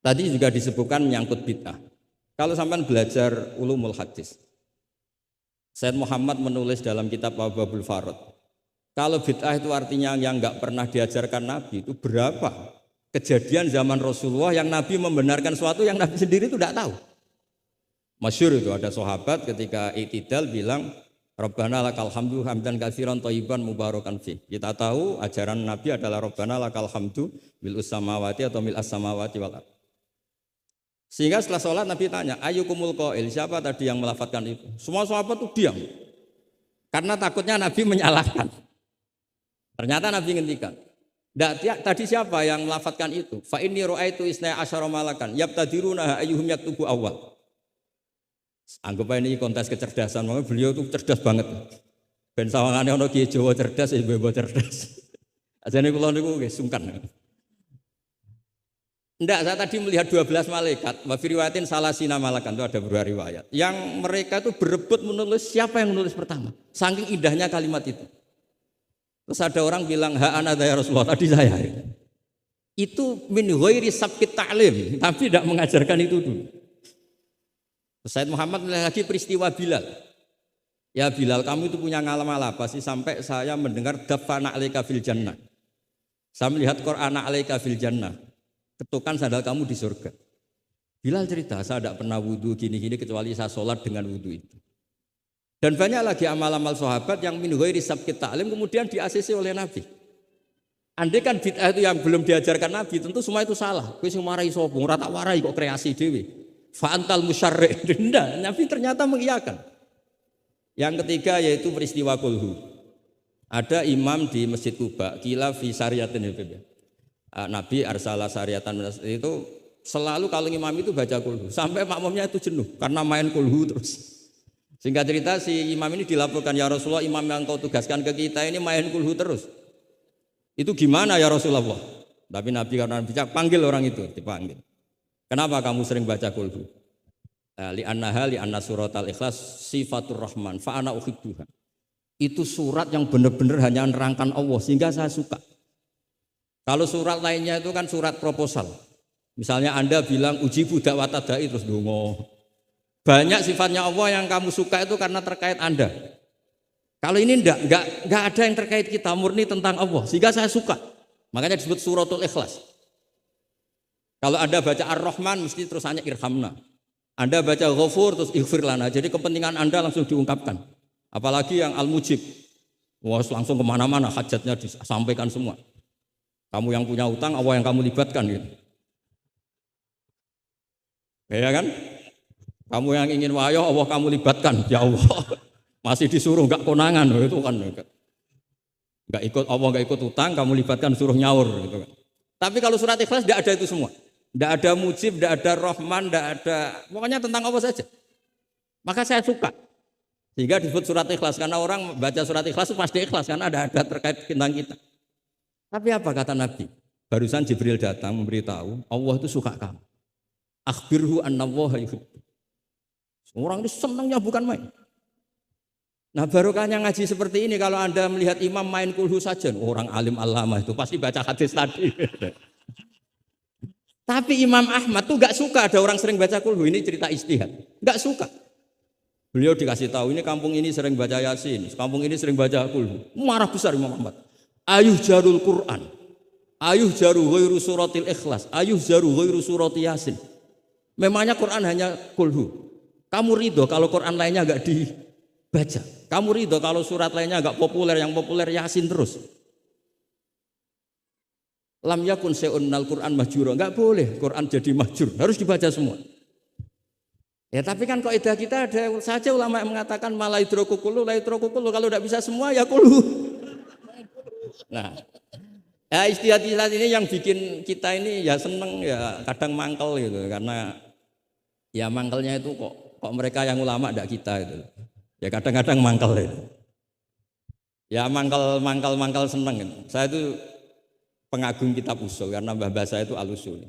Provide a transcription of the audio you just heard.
Tadi juga disebutkan menyangkut bid'ah. Kalau sampean belajar ulumul hadis, Said Muhammad menulis dalam kitab Babul Farad, kalau bid'ah itu artinya yang nggak pernah diajarkan Nabi, itu berapa kejadian zaman Rasulullah yang Nabi membenarkan sesuatu yang Nabi sendiri itu tidak tahu. Masyhur itu ada sahabat ketika i'tidal bilang Rabbana lakal hamdu hamdan katsiran thayyiban mubarakan fi. Kita tahu ajaran Nabi adalah Rabbana lakal hamdu mil'us samawati atau mil'as samawati wal ardh. Sehingga setelah sholat Nabi tanya, ayyukumul qail, siapa tadi yang melafadzkan itu? Semua sahabat itu diam. Karena takutnya Nabi menyalahkan. Ternyata Nabi ngendikan, tadi siapa yang melafadzkan itu? Fa inni ra'aitu isna asyara malakan yabtadiruna ayyuhum yaktubu awal. Anggap ini kontes kecerdasan, makanya beliau itu cerdas banget. Ben sawangane ana kiye Jawa cerdas, ibu-ibu cerdas. Ajane kula niku nggih sungkan. Enggak, saya tadi melihat 12 malaikat, wa fi riwayatin salasina malakan, itu ada beberapa riwayat. Yang mereka itu berebut menulis siapa yang menulis pertama. Saking indahnya kalimat itu. Terus ada orang bilang, ha ana ya Rasulullah, tadi saya. Itu min ghairi sabqit ta'lim, tapi tidak mengajarkan itu dulu. Said Muhammad melihat lagi peristiwa Bilal. Ya Bilal, kamu itu punya ngalaman apa sih sampai saya mendengar dafana alaika fil jannah. Saya melihat Qur'ana alaika fil jannah. Ketukan sandal kamu di surga. Bilal cerita, saya tidak pernah wudhu gini-gini kecuali saya sholat dengan wudhu itu. Dan banyak lagi amal-amal sahabat yang min ghairi sabqit ta'lim kemudian di-ACC oleh Nabi. Andai kan bid'ah itu yang belum diajarkan Nabi, tentu semua itu salah. Kowe sing marai sapa, ora tak warai kok kreasi dhewe. Fa'antal musyarri'. Tidak, Nabi ternyata mengiyakan. Yang ketiga yaitu peristiwa kulhu. Ada imam di Masjid Kuba, kila fi syariatin Nabi arsala syariatan itu selalu kalau imam itu baca kulhu. Sampai makmumnya itu jenuh karena main kulhu terus. Singkat cerita si imam ini dilaporkan, ya Rasulullah, imam yang kau tugaskan ke kita ini main kulhu terus. Itu gimana ya Rasulullah? Tapi Nabi karena bijak panggil orang itu, dipanggil. Kenapa kamu sering baca kulhu? Li'anna suratal ikhlas sifatur rahman fa ana uhibbuha. Itu surat yang benar-benar hanya nerangkan Allah sehingga saya suka. Kalau surat lainnya itu kan surat proposal. Misalnya Anda bilang ujibu da'watad da'i terus dongo. Banyak sifatnya Allah yang kamu suka itu karena terkait Anda. Kalau ini enggak ada yang terkait kita, murni tentang Allah sehingga saya suka. Makanya disebut suratul ikhlas. Kalau Anda baca Ar-Rahman mesti terus hanya irhamna. Anda baca Ghafur terus ighfir lana. Jadi kepentingan Anda langsung diungkapkan. Apalagi yang Al-Mujib. Wah, langsung kemana-mana hajatnya disampaikan semua. Kamu yang punya utang, Allah yang kamu libatkan gitu. Ya kan? Kamu yang ingin wahyu, Allah kamu libatkan. Ya Allah. Masih disuruh enggak konangan itu kan. Enggak ikut Allah, enggak ikut utang, kamu libatkan suruh nyaur gitu kan. Tapi kalau surat Ikhlas enggak ada itu semua. Tidak ada mujib, tidak ada rahman, tidak ada, pokoknya tentang Allah saja. Maka saya suka. Sehingga disebut surat Ikhlas, karena orang baca surat Ikhlas itu pasti ikhlas, karena ada terkait tentang kita. Tapi apa kata Nabi? Barusan Jibril datang memberitahu, Allah itu suka kamu. Akhbirhu annallaha yuhibbu. Orang itu senangnya bukan main. Nah barokahnya ngaji seperti ini, kalau Anda melihat imam main kulhu saja, orang alim alama itu pasti baca hadis tadi. Tapi Imam Ahmad tuh gak suka ada orang sering baca kulhu. Ini cerita istihad. Gak suka. Beliau dikasih tahu ini kampung ini sering baca Yasin, kampung ini sering baca kulhu. Marah besar Imam Ahmad. Ayuh jarul Quran, ayuh jaru ghairu suratil Ikhlas, ayuh jaru ghairu surati Yasin. Memangnya Quran hanya kulhu. Kamu ridho kalau Quran lainnya gak dibaca. Kamu ridho kalau surat lainnya gak populer, yang populer Yasin terus. Lam yakun se'unnal Quran mahjura, enggak boleh Quran jadi mahjur, harus dibaca semua. Ya tapi kan kaidah kita ada saja ulama yang mengatakan malaidroku kullu, laidroku kullu, kalau tidak bisa semua ya kullu. Nah, ya istilah-istilah ini yang bikin kita ini ya seneng ya kadang mangkel gitu, karena ya mangkelnya itu kok mereka yang ulama tidak kita itu. Ya kadang-kadang mangkel itu. Ya mangkel seneng gitu. Saya itu pengagum kitab usul karena mbah saya itu al-usul.